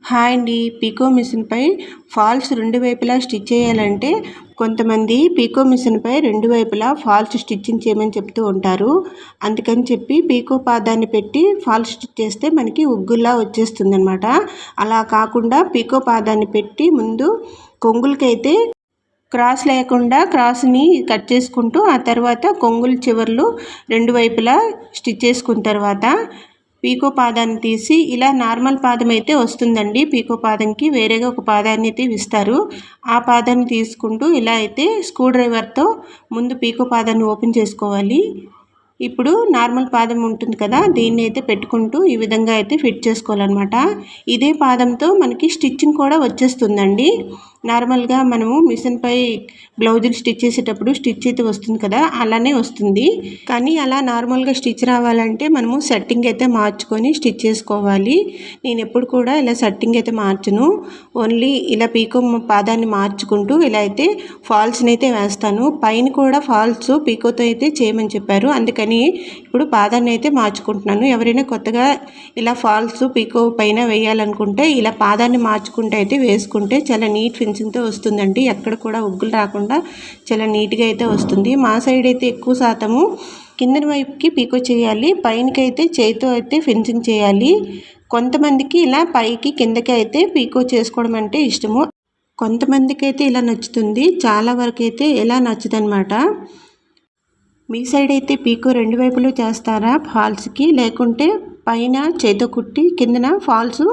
Hi అండి. పీకో మిషన్పై falls రెండు వైపులా స్టిచ్ చేయాలంటే కొంతమంది పీకో మిషన్పై రెండు వైపులా ఫాల్స్ స్టిచ్చింగ్ చేయమని చెప్తూ ఉంటారు. అందుకని చెప్పి పీకో పాదాన్ని పెట్టి ఫాల్స్ స్టిచ్ చేస్తే మనకి ఉగ్గులా వచ్చేస్తుంది అనమాట. అలా కాకుండా పీకో పాదాన్ని పెట్టి ముందు కొంగులకైతే క్రాస్ లేకుండా క్రాస్ని కట్ చేసుకుంటూ ఆ తర్వాత కొంగుల చివర్లు రెండు వైపులా స్టిచ్ చేసుకున్న తర్వాత పీకో పాదాన్ని తీసి ఇలా నార్మల్ పాదం అయితే వస్తుందండి. పీకో పాదంకి వేరేగా ఒక పాదాన్ని అయితే ఇస్తారు. ఆ పాదాన్ని తీసుకుంటూ ఇలా అయితే స్క్రూ డ్రైవర్తో ముందు పీకో పాదాన్ని ఓపెన్ చేసుకోవాలి. ఇప్పుడు నార్మల్ పాదం ఉంటుంది కదా, దీన్ని అయితే పెట్టుకుంటూ ఈ విధంగా అయితే ఫిట్ చేసుకోవాలన్నమాట. ఇదే పాదంతో మనకి స్టిచ్చింగ్ కూడా వచ్చేస్తుందండి. నార్మల్గా మనము మిషన్పై బ్లౌజులు స్టిచ్ చేసేటప్పుడు స్టిచ్ అయితే వస్తుంది కదా, అలానే వస్తుంది. కానీ అలా నార్మల్గా స్టిచ్ రావాలంటే మనము సెట్టింగ్ అయితే మార్చుకొని స్టిచ్ చేసుకోవాలి. నేను ఎప్పుడు కూడా ఇలా సెట్టింగ్ అయితే మార్చను. ఓన్లీ ఇలా పీకో పాదాన్ని మార్చుకుంటూ ఇలా అయితే ఫాల్స్ని అయితే వేస్తాను. పైన కూడా ఫాల్స్ పీకోతో అయితే చేయమని చెప్పారు. అందుకని ఇప్పుడు పాదాన్ని అయితే మార్చుకుంటున్నాను. ఎవరైనా కొత్తగా ఇలా ఫాల్స్ పీకో పైన వేయాలనుకుంటే ఇలా పాదాన్ని మార్చుకుంటే అయితే వేసుకుంటే చాలా నీట్ ఫినిషింగ్తో వస్తుందండి. ఎక్కడ కూడా ఉగ్గులు రాకుండా చాలా నీట్గా అయితే వస్తుంది. మా సైడ్ అయితే ఎక్కువ శాతము కింద వైపుకి పీకో చేయాలి, పైనకి అయితే చేతితో అయితే ఫినిషింగ్ చేయాలి. కొంతమందికి ఇలా పైకి కిందకి అయితే పీకో చేసుకోవడం అంటే ఇష్టము. కొంతమందికి అయితే ఇలా నచ్చుతుంది, చాలా వరకు అయితే ఇలా నచ్చదనమాట. మీ సైడ్ అయితే పీకో రెండు వైపులు చేస్తారా ఫాల్స్కి, లేకుంటే పైన చేతో కుట్టి కిందన ఫాల్స్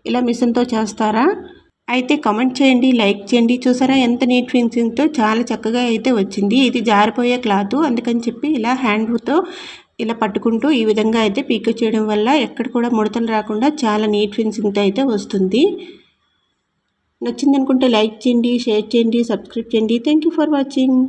ఇలా మిషన్తో చేస్తారా? అయితే కమెంట్ చేయండి, లైక్ చేయండి. చూసారా ఎంత నీట్ ఫినిషింగ్తో చాలా చక్కగా అయితే వచ్చింది. ఇది జారిపోయే క్లాత్, అందుకని చెప్పి ఇలా హ్యాండ్తో ఇలా పట్టుకుంటూ ఈ విధంగా అయితే పీకో చేయడం వల్ల ఎక్కడ కూడా ముడతలు రాకుండా చాలా నీట్ ఫినిషింగ్తో అయితే వస్తుంది. నచ్చింది అనుకుంటే లైక్ చేయండి, షేర్ చేయండి, సబ్స్క్రైబ్ చేయండి. Thank you for watching.